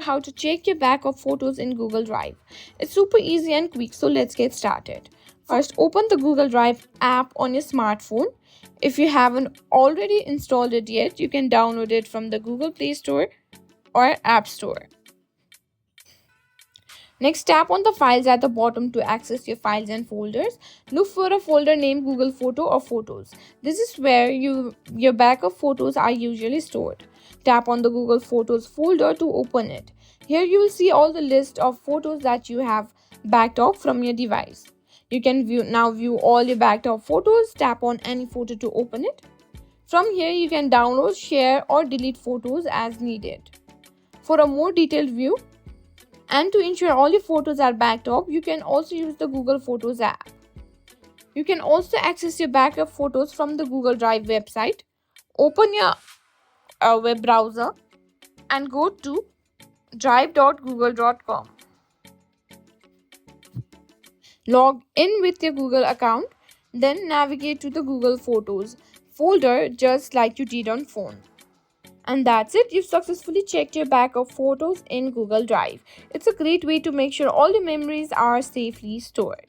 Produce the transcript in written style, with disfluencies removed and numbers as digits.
how to check your backup photos in Google Drive. It's super easy and quick, so let's get started. First, open the Google Drive app on your smartphone. If you haven't already installed it yet, you can download it from the Google Play Store or App Store. Next, tap on the files at the bottom to access your files and folders. Look for a folder named Google Photo or Photos. This is where your backup photos are usually stored. Tap on the Google Photos folder to open it. Here you will see all the list of photos that you have backed up from your device. You can view all your backed up photos. Tap on any photo to open it. From here you can download, share or delete photos as needed. For a more detailed view, and to ensure all your photos are backed up, you can also use the Google Photos app. You can also access your backup photos from the Google Drive website. Open your web browser and go to drive.google.com. Log in with your Google account, then navigate to the Google Photos folder just like you did on phone. And that's it. You've successfully checked your backup photos in Google Drive. It's a great way to make sure all your memories are safely stored.